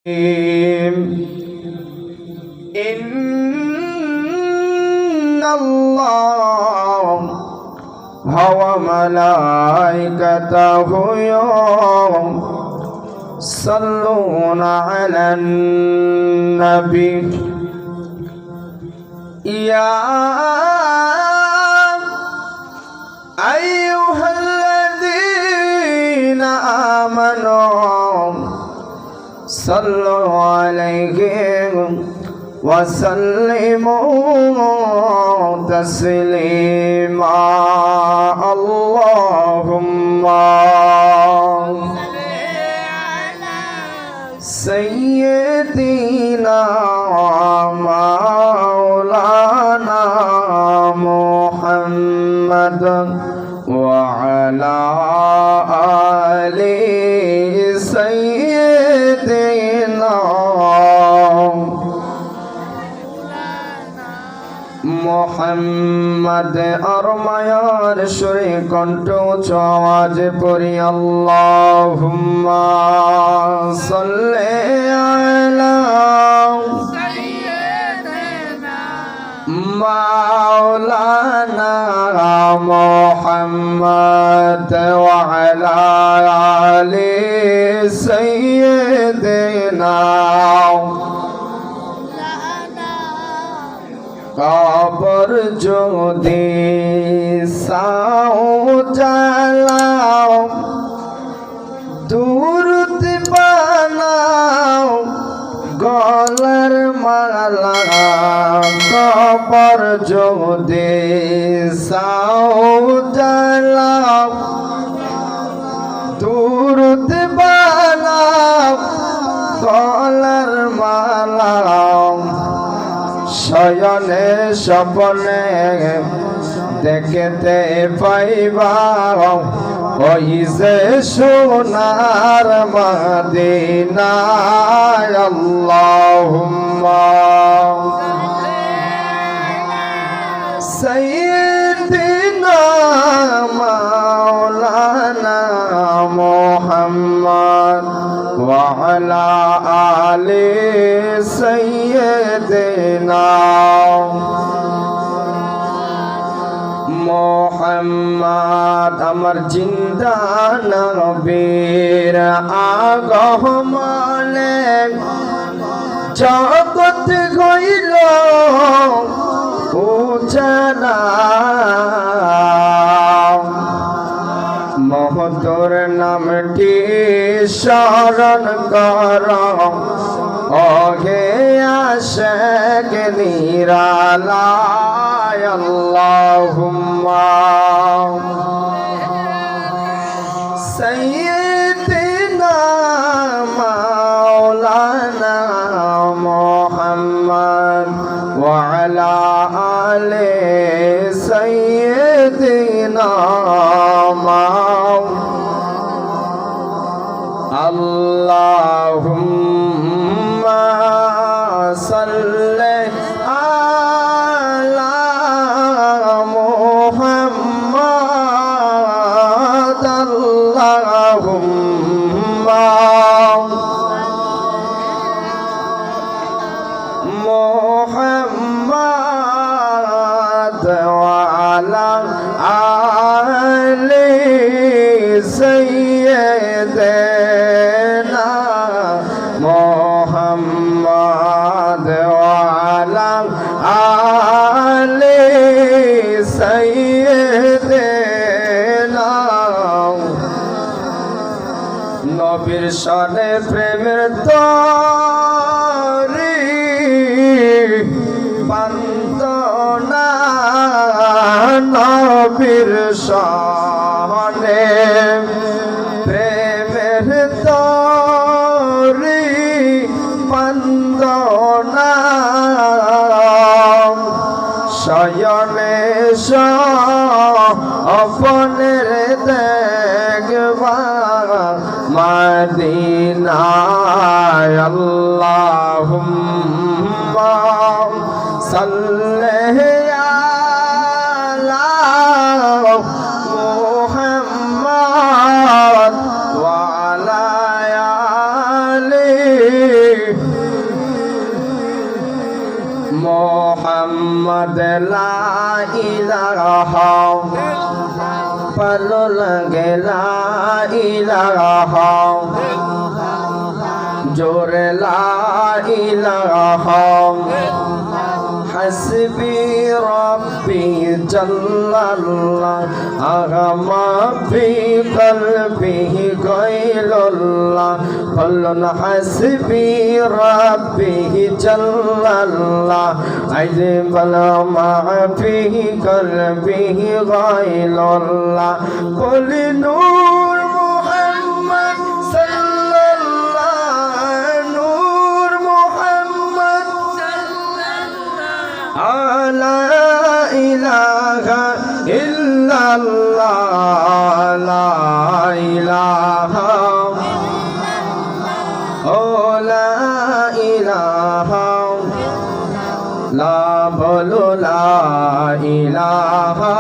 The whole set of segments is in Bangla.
إن الله وملائكته يصلون على النبي يا أيها الذين آمنوا صلوا عليه وسلموا تسليما اللهم سيدنا مولانا محمد وعلى آل سيدنا মোহাম্মদ আরমায়ার সুরে কণ্ঠ আওয়াজ পড়ি আল্লাহুম্মা সাল্লি আলা সাইয়্যিদিনা মাওলানা মুহাম্মদ ওয়া আলা আলি সাইয়্যিদিনা কবর যদি সাও জ্বালাও দূরত বানাও গলার মালা কবর যদি সাও জ্বালাও দূরত বানাও গলার মালা শয়নে স্বপ্নে দেখতে পাইবা ওই যে সোনার মদিনা আল্লাহুম্মা সাইয়্যিদিনা মাওলানা মুহাম্মদ ওয়া আলা আলি সাইয়্যিদিনা মুহাম্মদ আমার জিন্দা নবীর আগমনে জগৎ হইল উজালা মহতর নামটি স্মরণ কর ওহে আশিক নিরালায় আল্লাহুম্মা সাইয়্যিদিনা মাওলানা মুহাম্মদ ওয়া আলা আলি সাইয়্যিদিনা আল্লাহুম্মা সাল্লি আলা মুহাম্মাদ আল্লাহুম্মা মুহাম্মাদ ওয়া আলা আলি সাইয়্যিদিনা মুহাম্মদ ওয়া আলা আলি সাইয়্যিদিনা নবীর শানে প্রেমের তরি বন্দনা নবীর শানে প্রেমের তরি বন্দনা শয়নে স্বপ্নের দেখবা মদিনা আল্লাহুম্মা সাল্লি আলা মুহাম্মদ ওয়া আলা আলি মোহাম্মদ লা ইলাহা ভালো লাগে লা ইলাহা জোরে লা ইলাহা হাসবি রব্বি জাল্লাল্লাহ আগামা ফি কলবিহি গায়রুল্লাহ বলুন হাসবি রব্বি জাল্লাল্লাহ আইজে বলমা ফি কলবিহি গায়রুল্লাহ বলি নূর মুহাম্মদ লা ইলাহা ইল্লাল্লাহ লা ইলাহা ও লা ইলাহা লা বলো লা ইলাহা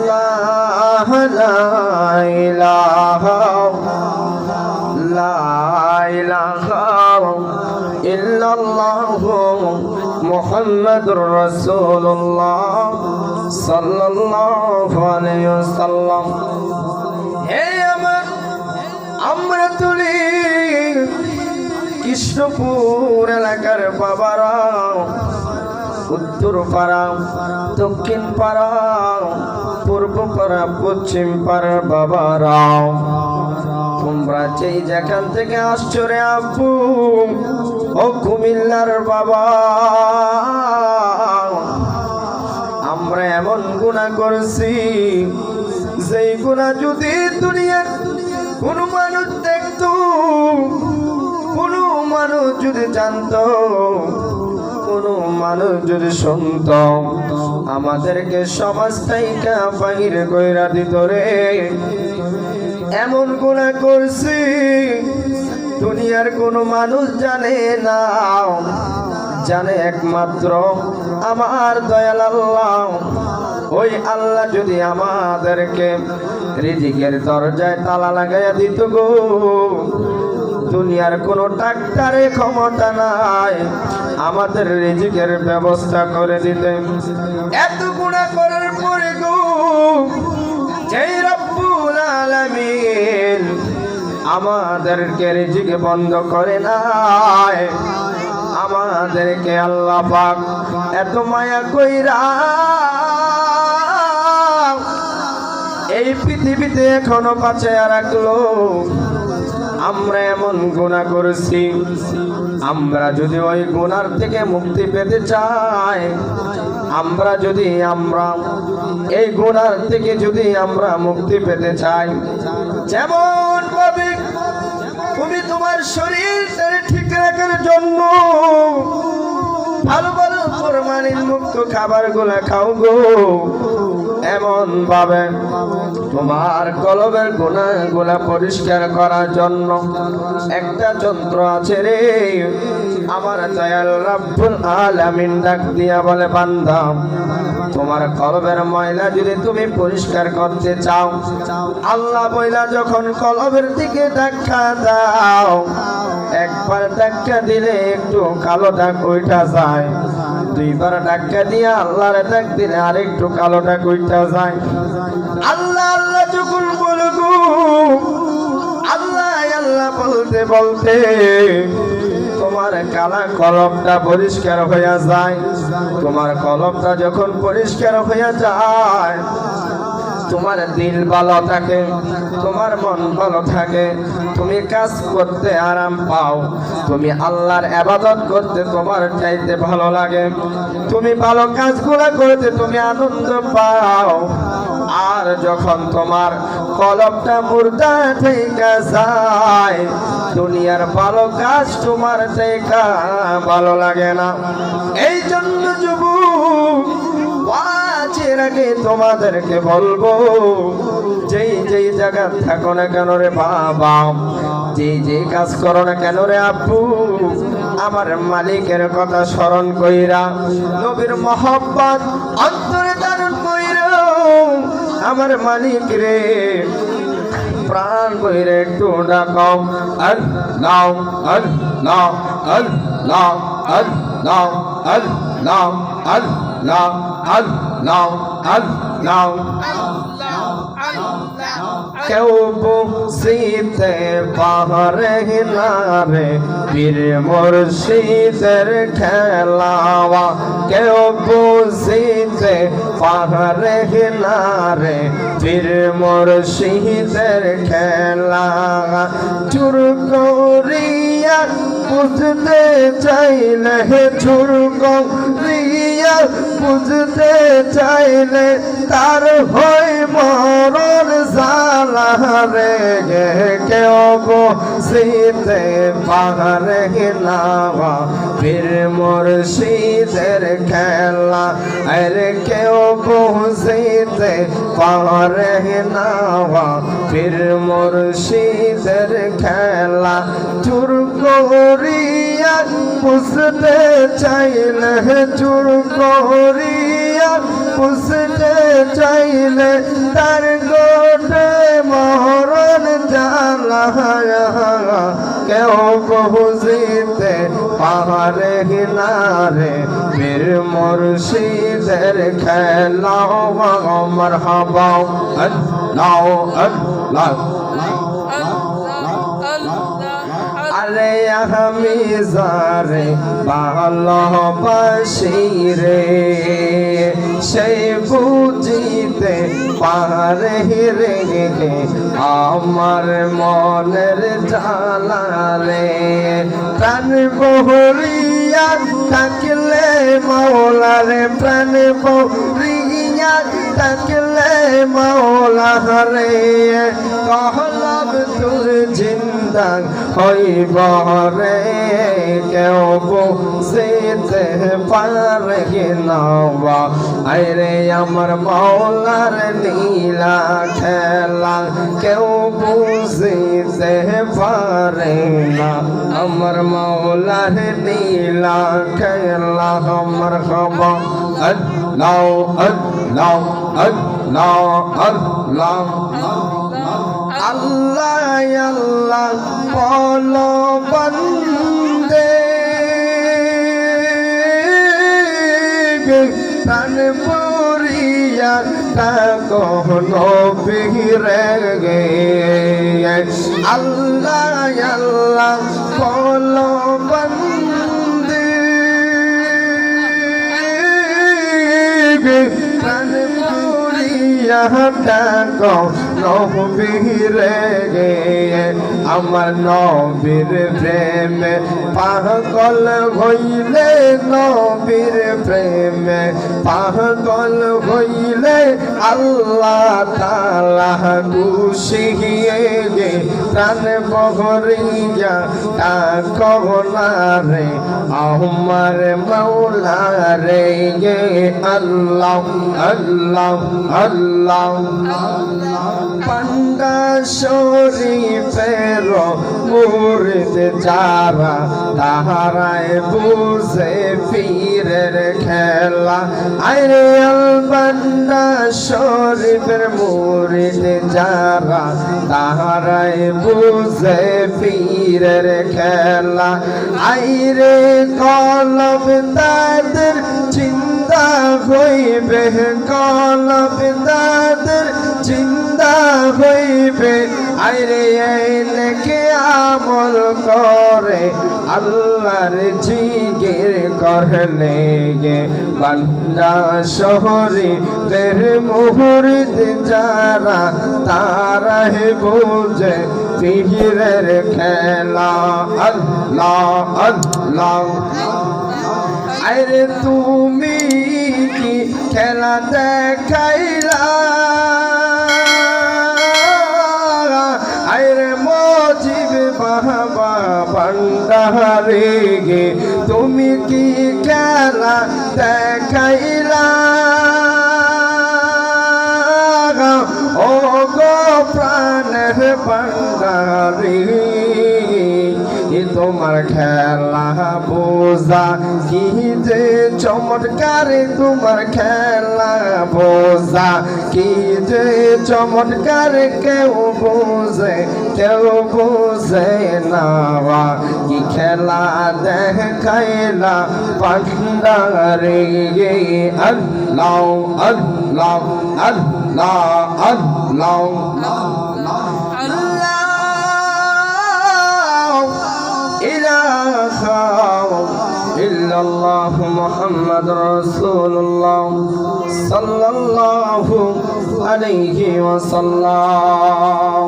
লা ইলাহা লা ইলাহা ইল্লাল্লাহ মুহাম্মাদুর রাসূলুল্লাহ সাল্লাল্লাহু আলাইহি ওয়াসাল্লাম। হে আমরা তুলি কৃষ্ণপুর এলাকার বাবারা, উত্তর পাড়া, দক্ষিণ পাড়া, পূর্ব পাড়া, পশ্চিম পাড়ার বাবারা, তোমরা যেই যেখান থেকে আসছো রে আব্বু ও কুমিল্লার বাবা, আমরা এমন গুনাহ করছি যেই গুনাহ যদি দুনিয়ার কোনো মানুষ দেখতো, কোনো মানুষ যদি জানতো, কোনো মানুষ যদি শুনতো, আমাদেরকে সমাজ থেকে বাহির কইরা দিত রে। এমন গুনাহ করছি দুনিয়ার কোনো মানুষ জানে না, জানে একমাত্র আমার দয়াল আল্লাহ। ওই আল্লাহ যদি আমাদেরকে রিজিকের দরজায় তালা লাগাইয়া দিত গো, দুনিয়ার কোনো ডাক্তারের ক্ষমতা নাই আমাদের রিজিকের ব্যবস্থা করে দিতে। এত গুনাহ করার পরে গো যেই রব্বুল আলামিন আমাদেরকে রিজিক বন্ধ করে নাই, আমাদেরকে আল্লাহ পাক এত মায়া কইরা এই পৃথিবীতে এখনো বাঁচিয়ে রাখলো। আমরা এমন গুনাহ করেছি, আমরা যদি ওই গুনার থেকে মুক্তি পেতে চাই, আমরা এই গুনার থেকে যদি আমরা মুক্তি পেতে চাই, যেমন ভাবে তুমি তোমার শরীর ঠিক রাখার জন্য ভালো ভালো ফরমালিন মুক্ত খাবার গুলা খাও গো, এমন ভাবে তোমার কলবের গুনাহগুলা পরিষ্কার করার জন্য একটা যন্ত্র আছে রে। আমার দয়াল রব্বুল আলামিন ডাক দিয়া বলে, বান্দা তোমার কলবের ময়লা যদি তুমি পরিষ্কার করতে চাও, আল্লাহ বইলা যখন কলবের দিকে ধাক্কা দাও, একবার ধাক্কা দিলে একটু কালো দাগ উঠা যায়, দুইবার ধাক্কা দিয়ে আল্লাহর ডাক দিলে আরেকটু কালো দাগ উঠা যায়। আল্লাহ আল্লাহ যখন বলবো, আল্লাহ আল্লাহ বলতে বলতে তোমার কালা কলবটা পরিষ্কার হয়ে যায়। তোমার কলবটা যখন পরিষ্কার হয়ে যায়, তোমার দিল ভালো থাকে, তোমার মন ভালো থাকে, তুমি কাজ করতে আরাম পাও, তুমি আল্লাহর ইবাদত করতে তোমার চাইতে ভালো লাগে, তুমি ভালো কাজগুলো করতে তুমি আনন্দ পাও। আর যখন তোমার কলবটা মুর্দা থেকে যায়, দুনিয়ার ভালো কাজ তোমার থেকে ভালো লাগে না। এই জন্য যুবক ওয়াজের আগে তোমাদেরকে বলবো, যেই যেই জায়গা থাকো না কেন রে বাবা, যেই কাজ করো না কেন রে আব্বু, আমার মালিকের কথা স্মরণ কইরা, নবীর মহব্বত অন্তরে ধারণ কইরা, আমার মালিক রে প্রাণ বইরে একটু ডাকাও আল্লাহ আল্লাহ আল্লাহ আল্লাহ আল্লাহ আল্লাহ আল্লাহ আল্লাহ কেউ বুঝিতে পারে না রে পীর মুর্শিদের খেলাওয়া কেউ বুঝিতে পারে না রে পীর মুর্শিদের খেলা চুর করিয়া বুঝতে চাইলে চুর করিয়া বুঝতে চাইলে তার হয় মরণ জালা রে কেউ বুঝিতে পারে না পীর মুর্শিদের খেলা আরে কেউ বুঝিতে পারে না পীর মুর্শিদের খেলা চুর করিয়া বুঝতে চাইলে চুর করিয়া বুঝতে চাইলে তার গোটে মরণ জালা কেউ বুঝিতে পারে না রে পীর মুর্শিদের খেলা মারহাবা আল্লাহ আল্লাহ আরে আমি যারে ভালোবাসি রে সেই বুঝিতে পারে রে আমার মনের জ্বালা রে প্রাণ বহরিয়া থাকলে মাওলা রে প্রাণ বহরিয়া থাকলে মাওলা রে কহলাব তুর জিন্দা হইব রে কেউ বুঝিতে পারে না আরে আমার মাওলার নীলা খেলা কেউ বুঝিতে পারে না আমার মাওলার নীলা খেলা আমার খবর আল্লাহ আল্লাহ আল্লাহ আল্লাহ আল্লাহ আল্লাহ বলো বন্দে প্রাণ পুরিয়া কখনো বিরে গে আল্লাহ আল্লাহ বলো বন্দে প্রাণ পুরিয়া নবীরে গে আমার নবীর প্রেমে পাগল হইলে নবীর প্রেমে পাগল হইলে আল্লাহ তাআলা খুশি গে প্রাণ বহরিয়া কহনা রে আমার মাওলা রে গে আল্লাহ আল্লাহ আল্লাহ পান্ডা শরীফের মুরিদ যারা তাহারাই বুঝে পীরের খেলা আরে আলবান্ডা শরীফের মুরিদ যারা তাহারাই বুঝে পীরের খেলা আইরে কলম তাদের চিন্তা হইবে কলম তাদের চিন্তা হইবে আইরে এলেকে আমল করে আল্লাহর জিকির করলে গে বান্দা শহরে তের মুরিদ যারা তারা বুঝে পীরের খেলা আল্লাহ আল্লাহ আরে তুমি কি খেলা দেখাইলা আরে মজিব বাবা ভান্ডারে গে তুমি কি খেলা দেখাইলা ও গো প্রাণের ভান্ডারে তোমার খেলা বোঝা কি যে চমৎকার তোমার খেলা বোঝা কি যে চমৎকার কেউ বোঝে না কি খেলা দেখাইলা পান্ডারে আল্লাহ আল্লাহ আল্লাহ আল্লাহ ইলাহা ইল্লাল্লাহু মুহাম্মাদুর রাসূলুল্লাহ সাল্লাল্লাহু আলাইহি ওয়াসাল্লাম।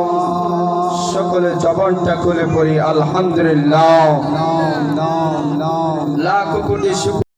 সকলে জবানটা খুলে পড়ি আলহামদুলিল্লাহ। লাখ কোটি শুকর।